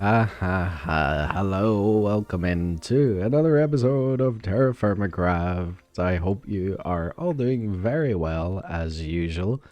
Hello, welcome into another episode of terrafirmacraft. I hope you are all doing very well as usual.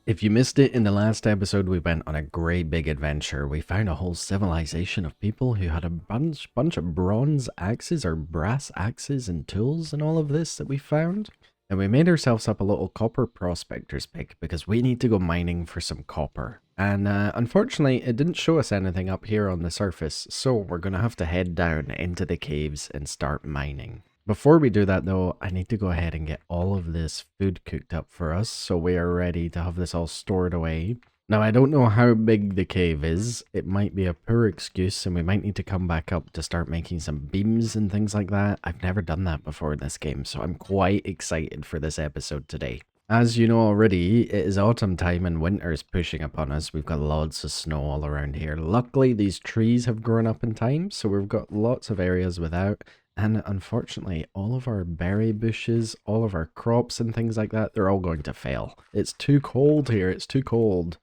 If you missed it in the last episode, we went on a great big adventure. We found a whole civilization of people who had a bunch of bronze axes or brass axes and tools and all of this that we found. And we made ourselves up a little copper prospector's pick because we need to go mining for some copper. And unfortunately, it didn't show us anything up here on the surface, so we're going to have to head down into the caves and start mining. Before we do that though, I need to go ahead and get all of this food cooked up for us so we are ready to have this all stored away. Now, I don't know how big the cave is. It might be a poor excuse and we might need to come back up to start making some beams and things like that. I've never done that before in this game, so I'm quite excited for this episode today. As you know already, it is autumn time and winter is pushing upon us. We've got lots of snow all around here. Luckily, these trees have grown up in time, so we've got lots of areas without. And unfortunately, all of our berry bushes, all of our crops and things like that, they're all going to fail. It's too cold here, it's too cold.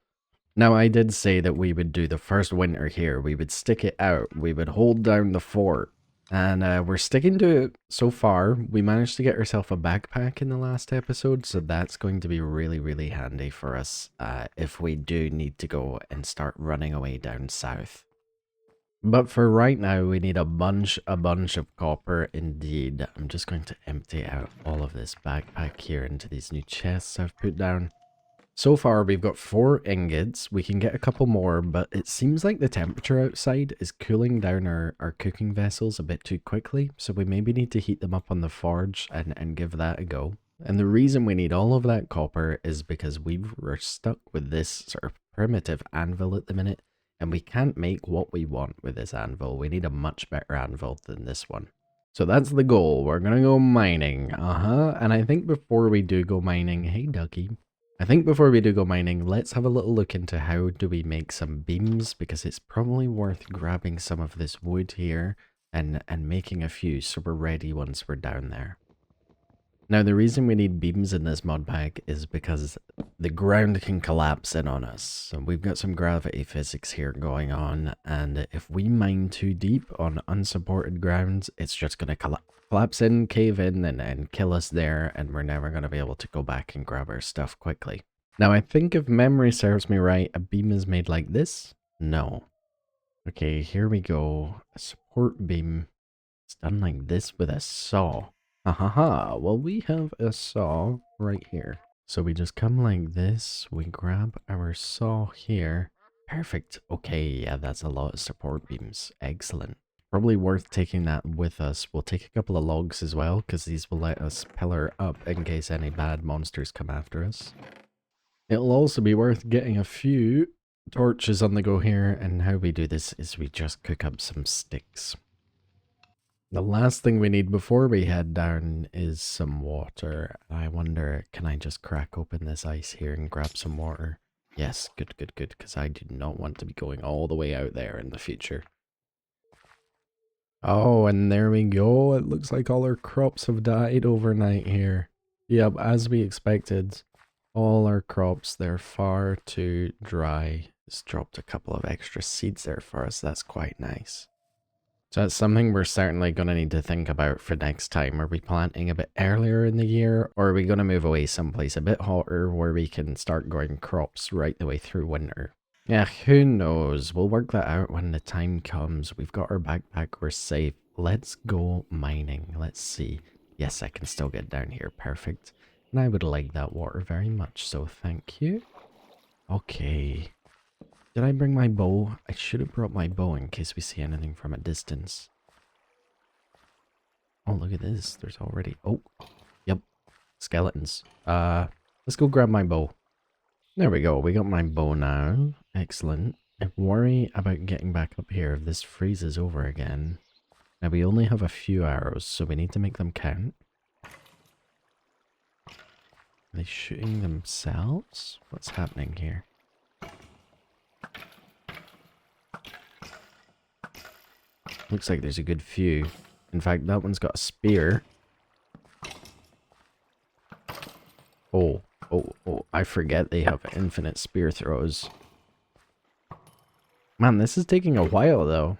Now, I did say that we would do the first winter here. We would stick it out. We would hold down the fort. And we're sticking to it so far. We managed to get ourselves a backpack in the last episode, so that's going to be really, really handy for us if we do need to go and start running away down south. But for right now, we need a bunch of copper indeed. I'm just going to empty out all of this backpack here into these new chests I've put down. So far, we've got 4 ingots. We can get a couple more, but it seems like the temperature outside is cooling down our cooking vessels a bit too quickly, so we maybe need to heat them up on the forge and give that a go. And the reason we need all of that copper is because we're stuck with this sort of primitive anvil at the minute, and we can't make what we want with this anvil. We need a much better anvil than this one. So that's the goal. We're gonna go mining. And I think before we do go mining, hey ducky. I think before we do go mining, let's have a little look into how do we make some beams, because it's probably worth grabbing some of this wood here and making a few so we're ready once we're down there. Now, the reason we need beams in this mod pack is because the ground can collapse in on us. So we've got some gravity physics here going on, and if we mine too deep on unsupported ground, it's just going to collapse in, cave in, and kill us there, and we're never going to be able to go back and grab our stuff quickly. Now, I think if memory serves me right, a beam is made like this? No. Okay, here we go. A support beam. It's done like this with a saw. Well, we have a saw right here. So we just come like this, we grab our saw here. Perfect. Okay, yeah, that's a lot of support beams. Excellent. Probably worth taking that with us. We'll take a couple of logs as well, because these will let us pillar up in case any bad monsters come after us. It'll also be worth getting a few torches on the go here, and how we do this is we just cook up some sticks. The last thing we need before we head down is some water. I wonder, can I just crack open this ice here and grab some water? Yes, good, because I do not want to be going all the way out there in the future. Oh, and there we go. It looks like all our crops have died overnight here. Yep, as we expected. All our crops, they're far too dry. It's dropped a couple of extra seeds there for us. That's quite nice. So that's something we're certainly going to need to think about for next time. Are we planting a bit earlier in the year, or are we going to move away someplace a bit hotter where we can start growing crops right the way through winter? Yeah, who knows? We'll work that out when the time comes. We've got our backpack, we're safe. Let's go mining. Let's see. Yes, I can still get down here. Perfect. And I would like that water very much, so thank you. Okay. Did I bring my bow? I should have brought my bow in case we see anything from a distance. Oh, look at this. There's already... Oh, yep. Skeletons. Let's go grab my bow. There we go. We got my bow now. Excellent. I worry about getting back up here if this freezes over again. Now, we only have a few arrows, so we need to make them count. Are they shooting themselves? What's happening here? Looks like there's a good few. In fact, that one's got a spear. Oh, I forget they have infinite spear throws. Man, this is taking a while though.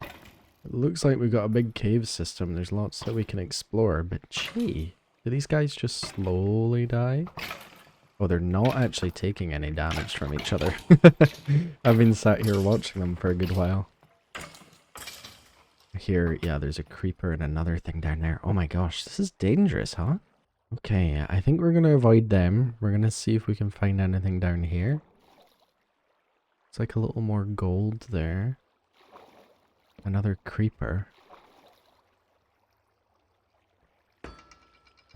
It looks like we've got a big cave system. There's lots that we can explore, but gee, do these guys just slowly die? Oh, they're not actually taking any damage from each other. I've been sat here watching them for a good while. Here, yeah, there's a creeper and another thing down there. Oh my gosh, this is dangerous, huh? Okay, I think we're gonna avoid them. We're gonna see if we can find anything down here. It's like a little more gold there. Another creeper.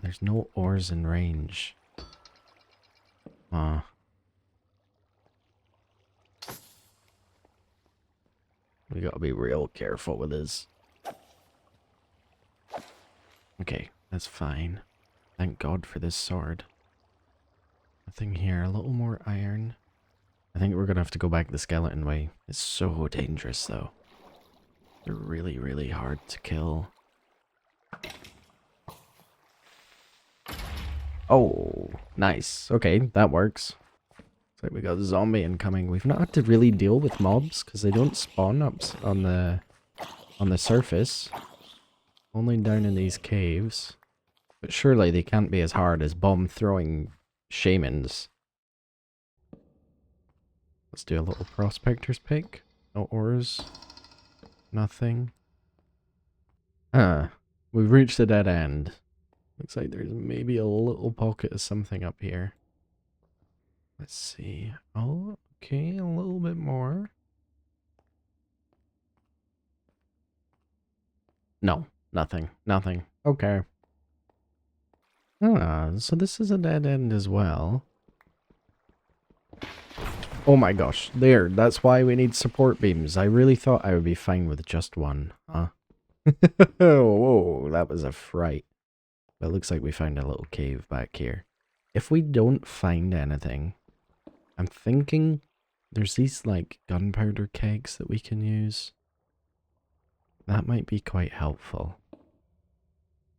There's no ores in range. Ah. We gotta be real careful with this. Okay, that's fine. Thank God for this sword. Nothing here. A little more iron. I think we're gonna have to go back the skeleton way. It's so dangerous though. They're really, really hard to kill. Oh, nice. Okay, that works. Looks like we got a zombie incoming. We've not had to really deal with mobs because they don't spawn up on the surface. Only down in these caves. But surely they can't be as hard as bomb-throwing shamans. Let's do a little prospector's pick. No ores. Nothing. We've reached a dead end. Looks like there's maybe a little pocket of something up here. Let's see. Oh, okay, a little bit more. No, nothing. Nothing. Okay. So this is a dead end as well. Oh my gosh, there, that's why we need support beams. I really thought I would be fine with just one, huh? Whoa, that was a fright. But it looks like we found a little cave back here. If we don't find anything, I'm thinking there's these like gunpowder kegs that we can use. That might be quite helpful.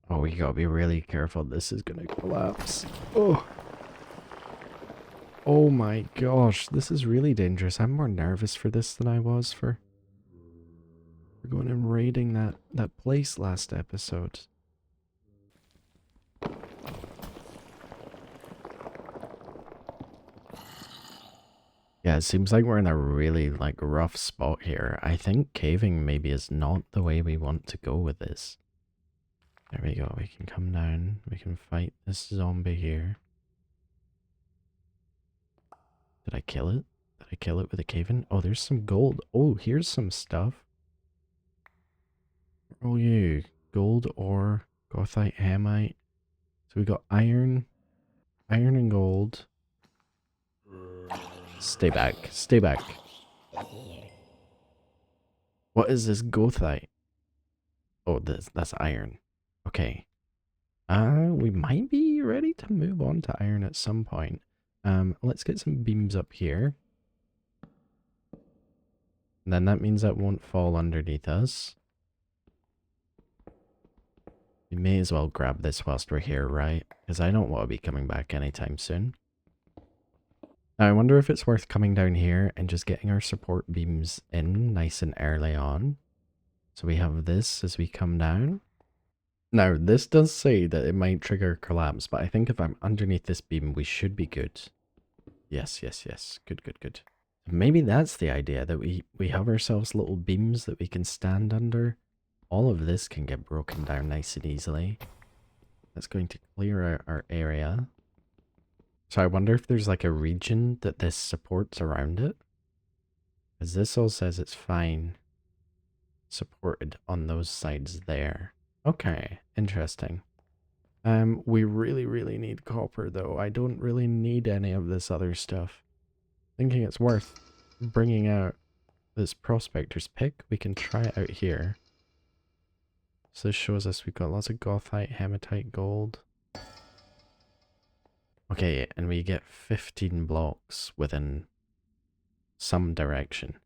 Oh, we gotta be really careful. This is gonna collapse. Oh. Oh my gosh, this is really dangerous. I'm more nervous for this than I was for going and raiding that place last episode. Yeah, it seems like we're in a really like rough spot here. I think caving maybe is not the way we want to go with this. There we go, we can come down, we can fight this zombie here. Did I kill it? Did I kill it with a cave-in? Oh, there's some gold. Oh, here's some stuff. Oh, yeah. Gold ore, gothite, hamite. So we got iron, iron and gold. Stay back. Stay back. What is this gothite? Oh, that's iron. Okay. We might be ready to move on to iron at some point. Let's get some beams up here. And then that means that won't fall underneath us. We may as well grab this whilst we're here, right? Because I don't want to be coming back anytime soon. Now, I wonder if it's worth coming down here and just getting our support beams in nice and early on. So we have this as we come down. Now, this does say that it might trigger collapse, but I think if I'm underneath this beam, we should be good. Yes, yes, yes. Good, good, good. Maybe that's the idea, that we have ourselves little beams that we can stand under. All of this can get broken down nice and easily. That's going to clear out our area. So I wonder if there's like a region that this supports around it. Because this all says it's fine. Supported on those sides there. Okay, interesting. We really, really need copper though. I don't really need any of this other stuff. Thinking it's worth bringing out this prospector's pick. We can try it out here. So this shows us we've got lots of gothite, hematite, gold. Okay, and we get 15 blocks within some direction.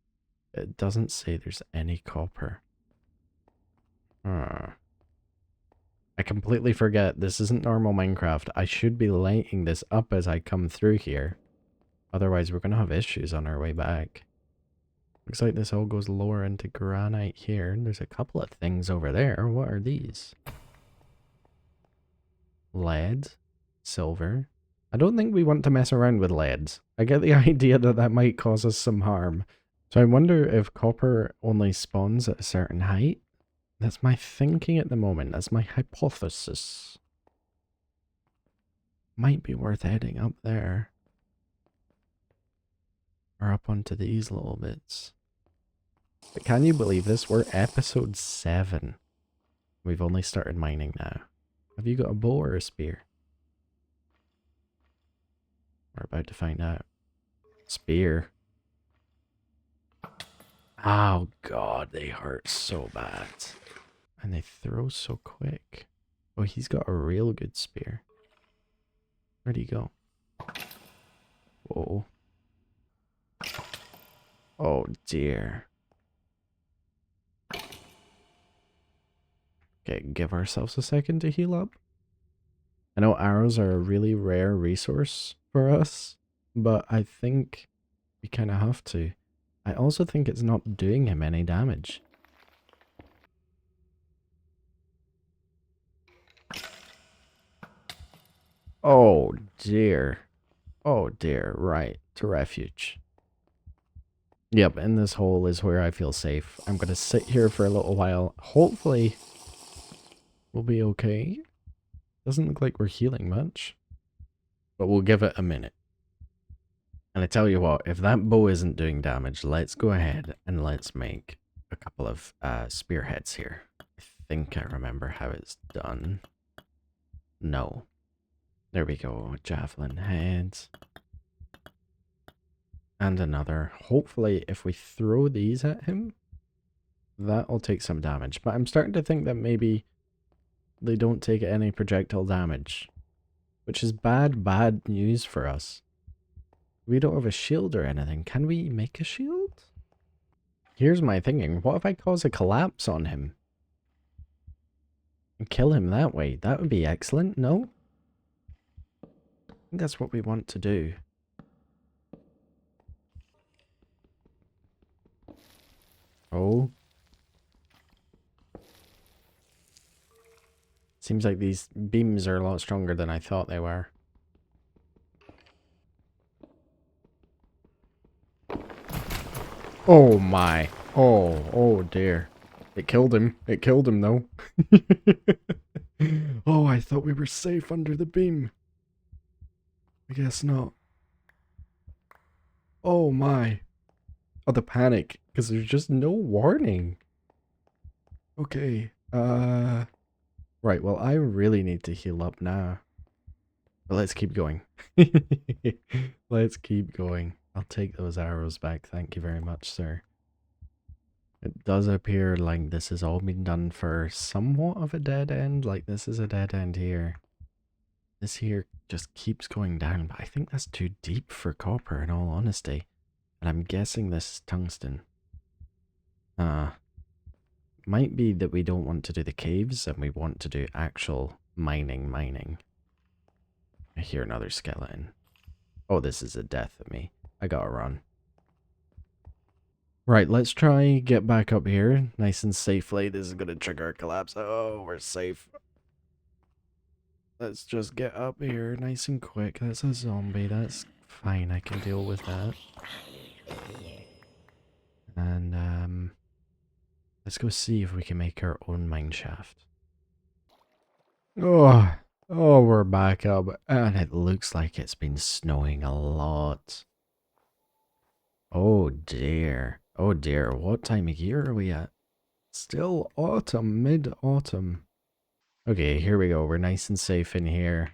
It doesn't say there's any copper. I completely forget this isn't normal Minecraft. I should be lighting this up as I come through here. Otherwise, we're going to have issues on our way back. Looks like this all goes lower into granite here. There's a couple of things over there. What are these? Lead. Silver. I don't think we want to mess around with leads. I get the idea that that might cause us some harm. So I wonder if copper only spawns at a certain height. That's my thinking at the moment. That's my hypothesis. Might be worth heading up there. Or up onto these little bits. But can you believe this? We're episode 7. We've only started mining now. Have you got a bow or a spear? We're about to find out. Spear. Oh god, they hurt so bad. And they throw so quick. Oh, he's got a real good spear. Where'd he go? Whoa. Oh dear. Okay, give ourselves a second to heal up. I know arrows are a really rare resource for us, but I think we kind of have to. I also think it's not doing him any damage. Oh dear. Oh dear, right, to refuge. Yep, in this hole is where I feel safe. I'm gonna sit here for a little while. Hopefully, we'll be okay. Doesn't look like we're healing much. But we'll give it a minute. And I tell you what, if that bow isn't doing damage, let's go ahead and let's make a couple of spearheads here. I think I remember how it's done. No. There we go, javelin heads. And another. Hopefully, if we throw these at him, that'll take some damage. But I'm starting to think that maybe they don't take any projectile damage. Which is bad news for us. We don't have a shield or anything. Can we make a shield? Here's my thinking. What if I cause a collapse on him? And kill him that way? That would be excellent, no? I think that's what we want to do. Oh. Seems like these beams are a lot stronger than I thought they were. Oh my. Oh dear. It killed him. It killed him though. Oh, I thought we were safe under the beam. I guess not. Oh my. Oh, the panic. Because there's just no warning. Okay. Right, well, I really need to heal up now. But let's keep going. Let's keep going. I'll take those arrows back. Thank you very much, sir. It does appear like this has all been done for somewhat of a dead end. Like, this is a dead end here. This here just keeps going down, but I think that's too deep for copper, in all honesty. And I'm guessing this is tungsten. Might be that we don't want to do the caves and we want to do actual mining. I hear another skeleton. Oh, this is a death of me. I gotta run. Right, let's try get back up here nice and safely. This is gonna trigger a collapse. Oh, we're safe. Let's just get up here nice and quick. That's a zombie. That's fine. I can deal with that. And, let's go see if we can make our own mine shaft. Oh, we're back up. And it looks like it's been snowing a lot. Oh dear. Oh dear. What time of year are we at? Still autumn, mid-autumn. Okay, here we go. We're nice and safe in here.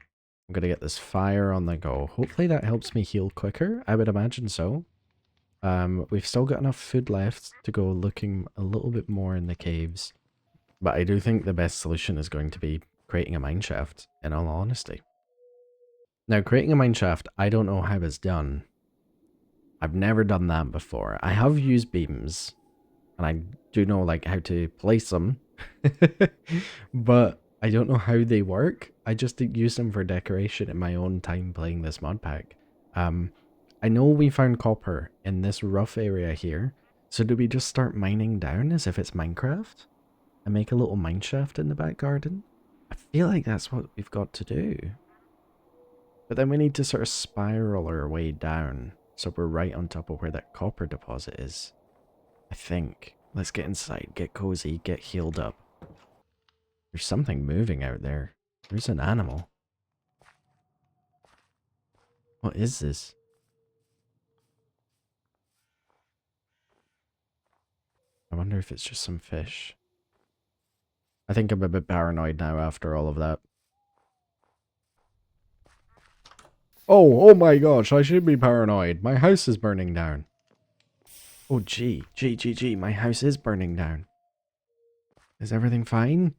I'm gonna get this fire on the go. Hopefully that helps me heal quicker. I would imagine so. We've still got enough food left to go looking a little bit more in the caves. But I do think the best solution is going to be creating a mine shaft, in all honesty. Now, creating a mine shaft, I don't know how it's done. I've never done that before. I have used beams, and I do know like how to place them, but I don't know how they work. I just use them for decoration in my own time playing this mod pack. I know we found copper in this rough area here. So do we just start mining down as if it's Minecraft? And make a little mine shaft in the back garden? I feel like that's what we've got to do. But then we need to sort of spiral our way down. So we're right on top of where that copper deposit is. I think. Let's get inside, get cozy, get healed up. There's something moving out there. There's an animal. What is this? I wonder if it's just some fish. I think I'm a bit paranoid now after all of that. Oh my gosh, I should be paranoid. My house is burning down. Oh gee, my house is burning down. Is everything fine?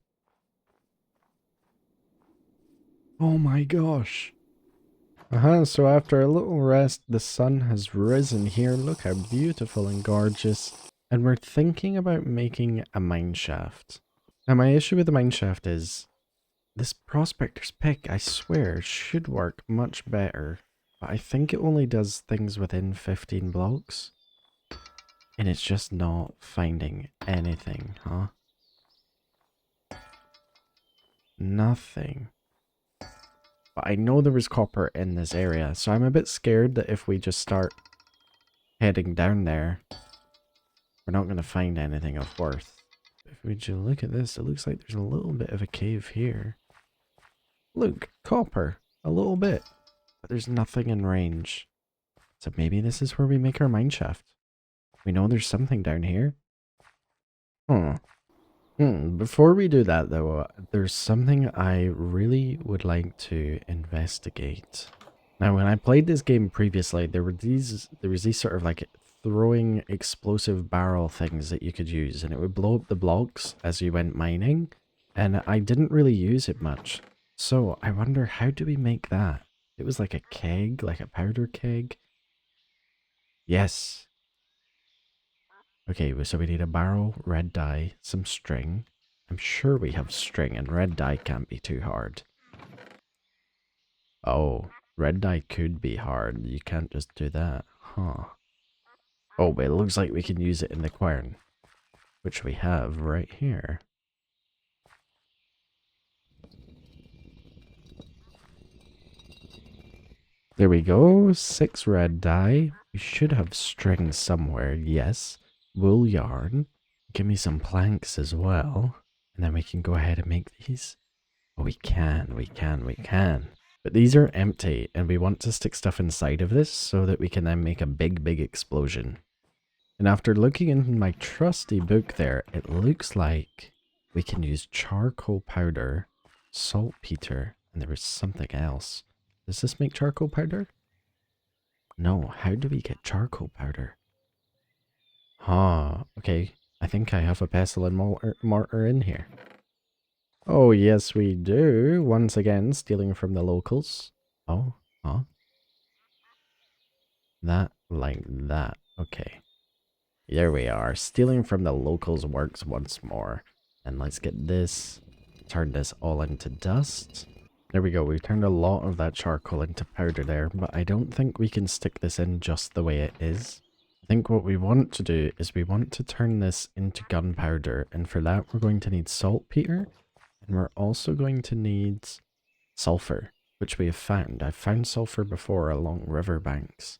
Oh my gosh. So after a little rest, the sun has risen here. Look how beautiful and gorgeous. And we're thinking about making a mine shaft. Now my issue with the mine shaft is this prospector's pick, I swear, should work much better. But I think it only does things within 15 blocks. And it's just not finding anything, huh? Nothing. But I know there was copper in this area, so I'm a bit scared that if we just start heading down there, we're not going to find anything of worth. If we just look at this, it looks like there's a little bit of a cave here. Look, copper. A little bit. But there's nothing in range. So maybe this is where we make our mine shaft. We know there's something down here. Before we do that though, there's something I really would like to investigate. Now when I played this game previously, there was these sort of like throwing explosive barrel things that you could use, and it would blow up the blocks as you went mining, and I didn't really use it much. So I wonder, how do we make that? It was like a keg, like a powder keg. Yes. Okay, so we need a barrel, red dye, some string. I'm sure we have string, and red dye can't be too hard. Oh, red dye could be hard. You can't just do that. Huh. Oh, but it looks like we can use it in the quern, which we have right here. There we go. 6 red dye. We should have string somewhere. Yes. Wool yarn. Give me some planks as well. And then we can go ahead and make these. Oh, we can. But these are empty, and we want to stick stuff inside of this so that we can then make a big explosion. And after looking in my trusty book there, it looks like we can use charcoal powder, saltpeter, and there was something else. Does this make charcoal powder? No, how do we get charcoal powder? Okay. I think I have a pestle and mortar in here. Oh, yes, we do. Once again, stealing from the locals. Oh, that, like that. Okay. There we are. Stealing from the locals works once more. And let's get this. Turn this all into dust. There we go. We've turned a lot of that charcoal into powder there, but I don't think we can stick this in just the way it is. I think what we want to do is we want to turn this into gunpowder, and for that we're going to need saltpeter, and we're also going to need sulfur, which we have found. I've found sulfur before along riverbanks.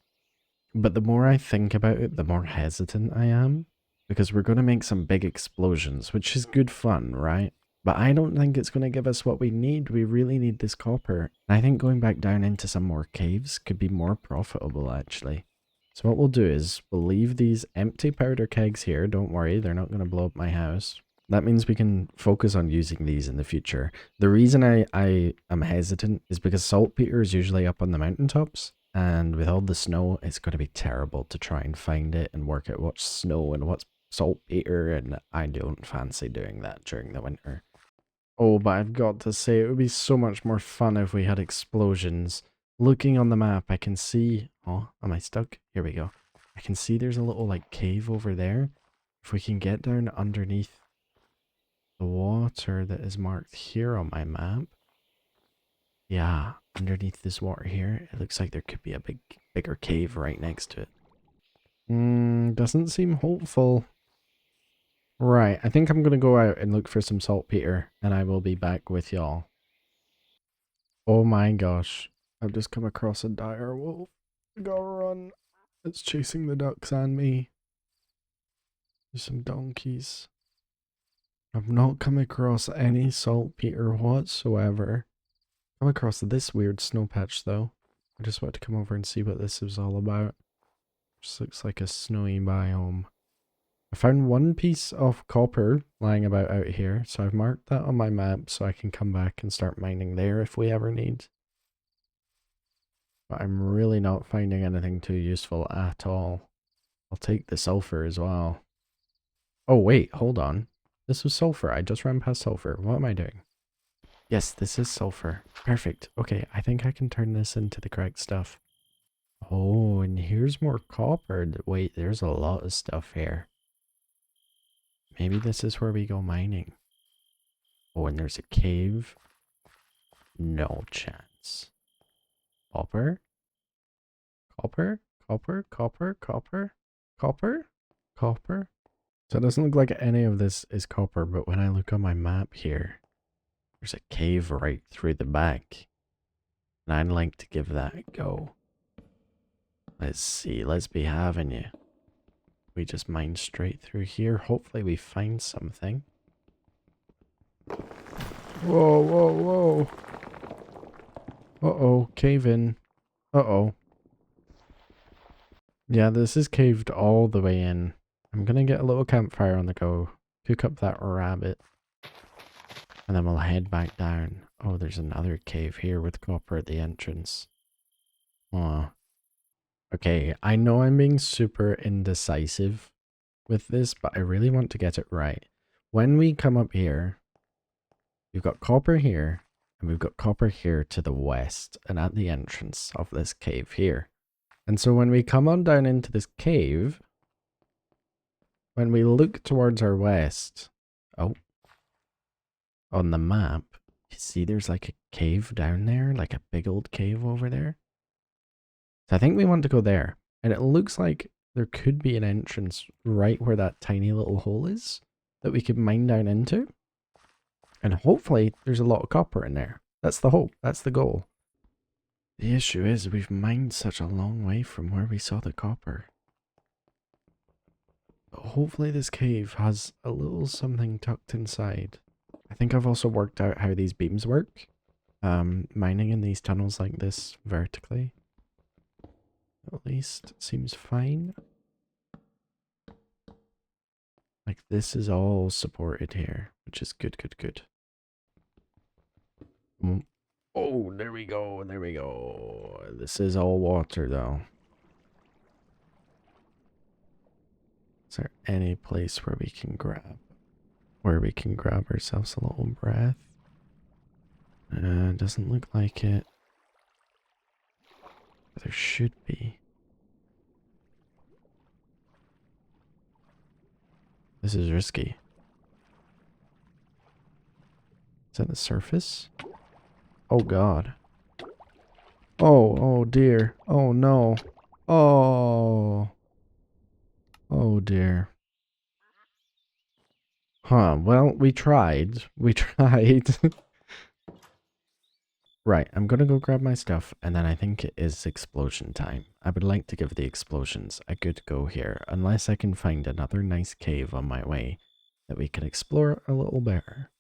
But the more I think about it, the more hesitant I am, because we're going to make some big explosions, which is good fun, right? But I don't think it's going to give us what we need. We really need this copper. And I think going back down into some more caves could be more profitable, actually. So what we'll do is we'll leave these empty powder kegs here. Don't worry, they're not going to blow up my house. That means we can focus on using these in the future. The reason I am hesitant is because saltpeter is usually up on the mountaintops. And with all the snow, it's going to be terrible to try and find it and work out what's snow and what's saltpeter. And I don't fancy doing that during the winter. Oh, but I've got to say, it would be so much more fun if we had explosions. Looking on the map, I can see... Oh, am I stuck? Here we go. I can see there's a little, like, cave over there. If we can get down underneath the water that is marked here on my map. Yeah, underneath this water here, it looks like there could be a big bigger cave right next to it. Doesn't seem hopeful. Right, I think I'm gonna go out and look for some saltpeter, and I will be back with y'all. Oh my gosh. I've just come across a dire wolf. I gotta run. It's chasing the ducks and me. There's some donkeys. I've not come across any saltpeter whatsoever. Come across this weird snow patch though. I just want to come over and see what this is all about. Just looks like a snowy biome. I found one piece of copper lying about out here, so I've marked that on my map so I can come back and start mining there if we ever need. But I'm really not finding anything too useful at all. I'll take the sulfur as well. Oh wait, hold on. This was sulfur. I just ran past sulfur. What am I doing? Yes, this is sulfur. Perfect. Okay, I think I can turn this into the correct stuff. Oh, and here's more copper. Wait, there's a lot of stuff here. Maybe this is where we go mining. Oh, and there's a cave. No chance. Copper? Copper? Copper? Copper? Copper? Copper? Copper? So it doesn't look like any of this is copper, but when I look on my map here, there's a cave right through the back. And I'd like to give that a go. Let's see, let's be having you. We just mine straight through here. Hopefully we find something. Whoa, whoa, whoa. Uh-oh, cave in. Uh-oh. Yeah, this is caved all the way in. I'm gonna get a little campfire on the go. Cook up that rabbit. And then we'll head back down. Oh, there's another cave here with copper at the entrance. Oh. Okay, I know I'm being super indecisive with this, but I really want to get it right. When we come up here, we've got copper here, and we've got copper here to the west, and at the entrance of this cave here. And so when we come on down into this cave, when we look towards our west, oh, on the map, you see there's like a cave down there, like a big old cave over there. So I think we want to go there. And it looks like there could be an entrance right where that tiny little hole is that we could mine down into. And hopefully there's a lot of copper in there. That's the hope. That's the goal. The issue is we've mined such a long way from where we saw the copper. But hopefully this cave has a little something tucked inside. I think I've also worked out how these beams work. Mining in these tunnels like this vertically. At least seems fine. Like this is all supported here, which is good, good, good. Oh, there we go, there we go. This is all water though. Is there any place where we can grab ourselves a little breath? Doesn't look like it. But there should be. This is risky. Is that the surface? Oh god. Oh dear. Oh no. Oh. Oh dear. Huh, well, we tried. We tried. Right, I'm gonna go grab my stuff, and then I think it is explosion time. I would like to give the explosions a good go here, unless I can find another nice cave on my way that we can explore a little better.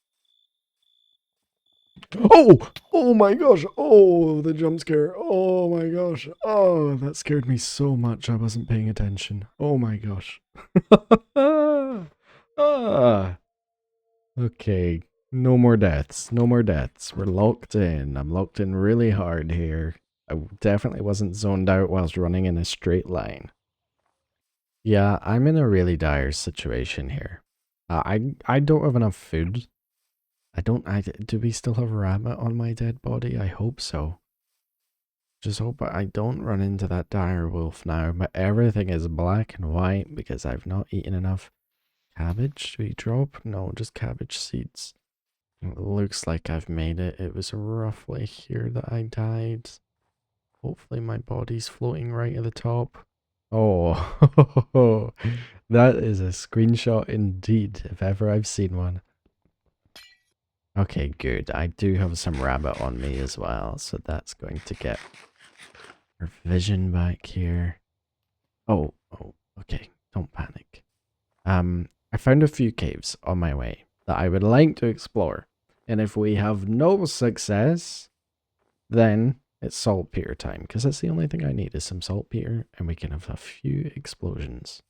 Oh! Oh my gosh! Oh, the jump scare. Oh my gosh. Oh, that scared me so much I wasn't paying attention. Oh my gosh. ah. Okay. No more deaths. No more deaths. We're locked in. I'm locked in really hard here. I definitely wasn't zoned out whilst running in a straight line. Yeah, I'm in a really dire situation here. I don't have enough food. Do we still have a rabbit on my dead body? I hope so. Just hope I don't run into that dire wolf now, but everything is black and white because I've not eaten enough cabbage. Do we drop? No, just cabbage seeds. It looks like I've made it. It was roughly here that I died. Hopefully my body's floating right at the top. Oh, that is a screenshot indeed, if ever I've seen one. Okay, good. I do have some rabbit on me as well, so that's going to get our vision back here. Oh, okay. Don't panic. I found a few caves on my way that I would like to explore. And if we have no success, then it's saltpeter time, because that's the only thing I need is some saltpeter, and we can have a few explosions.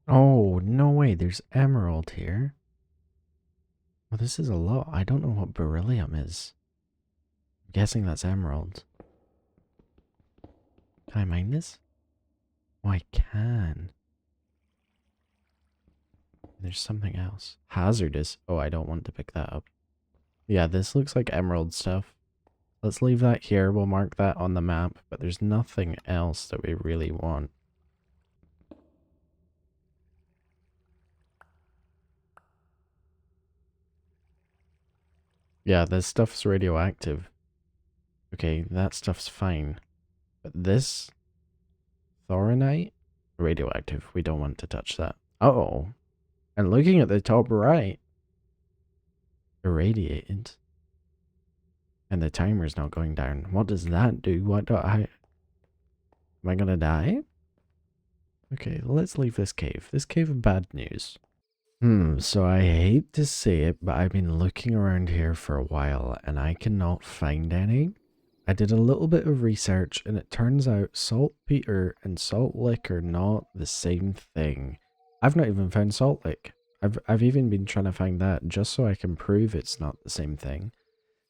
Oh, no way, there's emerald here. Well, this is a lot. I don't know what beryllium is. I'm guessing that's emerald. Can I mine this? Oh, I can. There's something else. Hazardous. Oh, I don't want to pick that up. Yeah, this looks like emerald stuff. Let's leave that here. We'll mark that on the map, but there's nothing else that we really want. Yeah, this stuff's radioactive. Okay, that stuff's fine. But this thoronite? Radioactive. We don't want to touch that. Uh-oh. And looking at the top right, irradiated. And the timer's not going down. What does that do? What do I... Am I gonna die? Okay, let's leave this cave. This cave of bad news. So I hate to say it, but I've been looking around here for a while and I cannot find any. I did a little bit of research and it turns out saltpeter and salt lick are not the same thing. I've not even found salt lick. I've even been trying to find that just so I can prove it's not the same thing.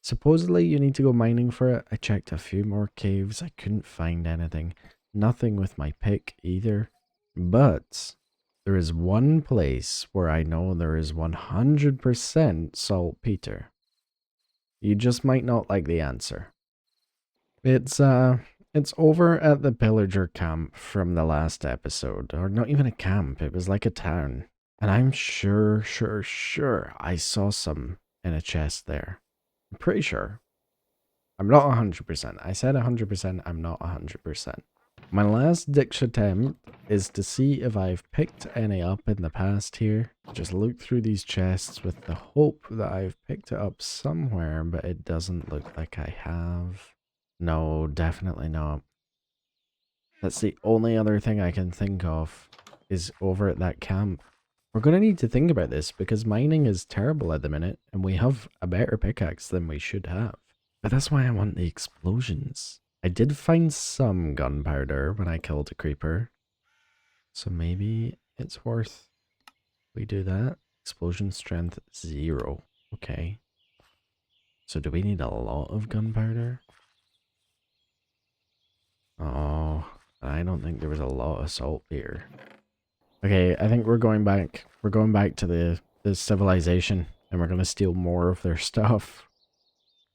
Supposedly you need to go mining for it. I checked a few more caves. I couldn't find anything. Nothing with my pick either. But there is one place where I know there is 100% saltpeter. You just might not like the answer. It's over at the pillager camp from the last episode. Or not even a camp, it was like a town. And I'm sure I saw some in a chest there. I'm pretty sure. I'm not 100%. I said 100%, I'm not 100%. My last ditch attempt is to see if I've picked any up in the past here. Just look through these chests with the hope that I've picked it up somewhere, but it doesn't look like I have. No, definitely not. That's the only other thing I can think of is over at that camp. We're going to need to think about this because mining is terrible at the minute and we have a better pickaxe than we should have. But that's why I want the explosions. I did find some gunpowder when I killed a creeper. So maybe it's worth we do that. Explosion strength 0. Okay. So do we need a lot of gunpowder? Oh, I don't think there was a lot of saltpeter. Okay, I think we're going back. We're going back to the civilization and we're going to steal more of their stuff.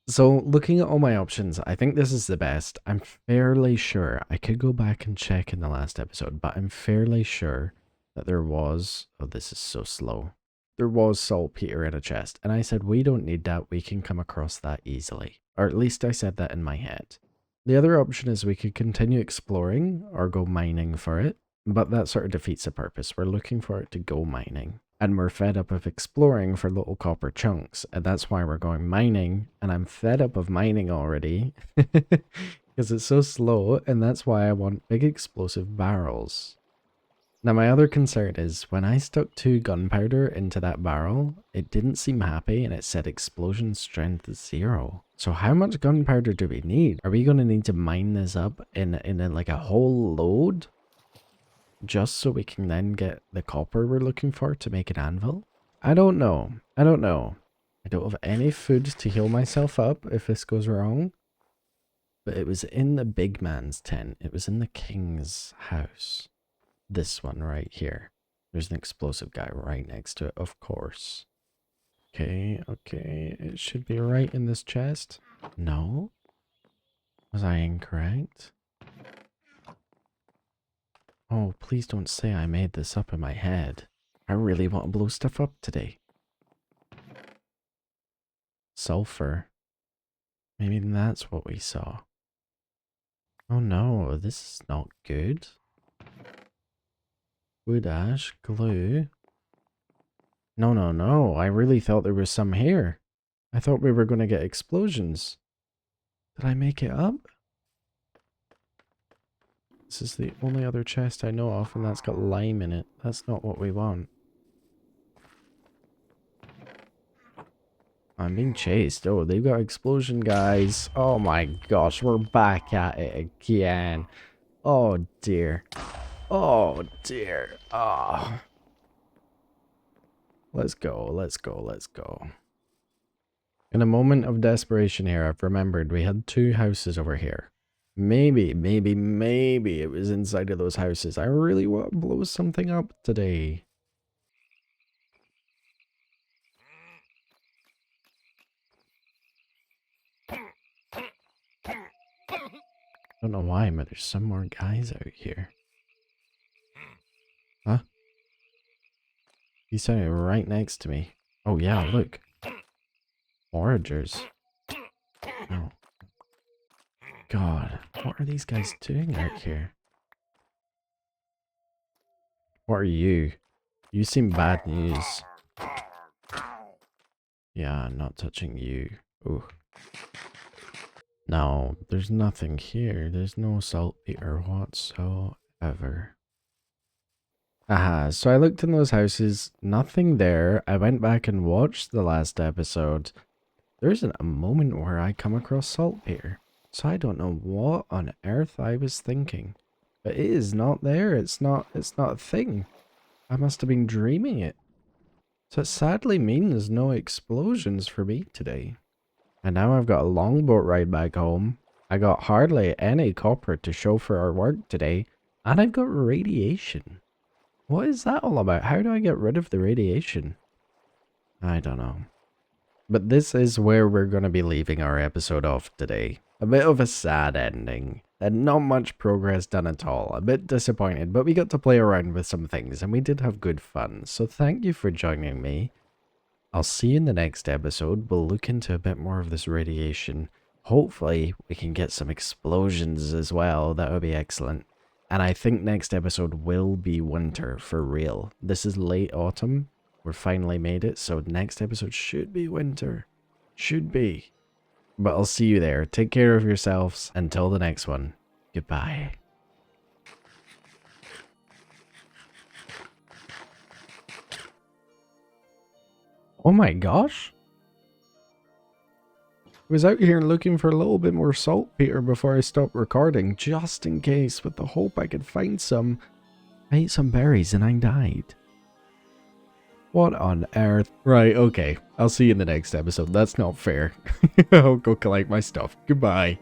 So looking at all my options, I think this is the best. I'm fairly sure, I could go back and check in the last episode, but I'm fairly sure that there was, oh this is so slow, there was saltpeter in a chest. And I said, we don't need that, we can come across that easily. Or at least I said that in my head. The other option is we could continue exploring or go mining for it, but that sort of defeats the purpose. We're looking for it to go mining. And we're fed up of exploring for little copper chunks. And that's why we're going mining. And I'm fed up of mining already. Because it's so slow. And that's why I want big explosive barrels. Now my other concern is when I stuck 2 gunpowder into that barrel, it didn't seem happy and it said explosion strength 0. So how much gunpowder do we need? Are we going to need to mine this up in like a whole load? Just so we can then get the copper we're looking for to make an anvil? I don't know. I don't know. I don't have any food to heal myself up if this goes wrong. But it was in the big man's tent. It was in the king's house. This one right here. There's an explosive guy right next to it, of course. Okay, okay. It should be right in this chest. No? Was I incorrect? Oh, please don't say I made this up in my head. I really want to blow stuff up today. Sulfur. Maybe that's what we saw. Oh no, this is not good. Wood ash, glue. No, no, no. I really thought there was some here. I thought we were going to get explosions. Did I make it up? This is the only other chest I know of, and that's got lime in it. That's not what we want. I'm being chased. Oh, they've got explosion, guys. Oh my gosh, we're back at it again. Oh dear. Oh dear. Oh. Let's go, let's go, let's go. In a moment of desperation here, I've remembered we had 2 houses over here. Maybe it was inside of those houses. I really want to blow something up today. I don't know why, but there's some more guys out here. Huh? He's standing right next to me. Oh yeah, look. Foragers. Oh. God, what are these guys doing out here? What are you? You seem bad news. Yeah, not touching you. Ooh. No, there's nothing here. There's no saltpeter whatsoever. Aha, so I looked in those houses, nothing there. I went back and watched the last episode. There isn't a moment where I come across saltpeter. So I don't know what on earth I was thinking. But it is not there. It's not a thing. I must have been dreaming it. So it sadly means no explosions for me today. And now I've got a long boat ride back home. I got hardly any copper to show for our work today. And I've got radiation. What is that all about? How do I get rid of the radiation? I don't know. But this is where we're going to be leaving our episode off today. A bit of a sad ending. And not much progress done at all. A bit disappointed, but we got to play around with some things and we did have good fun. So thank you for joining me. I'll see you in the next episode. We'll look into a bit more of this radiation. Hopefully we can get some explosions as well. That would be excellent. And I think next episode will be winter for real. This is late autumn. We're finally made it. So next episode should be winter. Should be. But I'll see you there. Take care of yourselves. Until the next one. Goodbye. Oh my gosh. I was out here looking for a little bit more saltpeter before I stopped recording, just in case, with the hope I could find some. I ate some berries and I died. What on earth? Right, okay. I'll see you in the next episode. That's not fair. I'll go collect my stuff. Goodbye.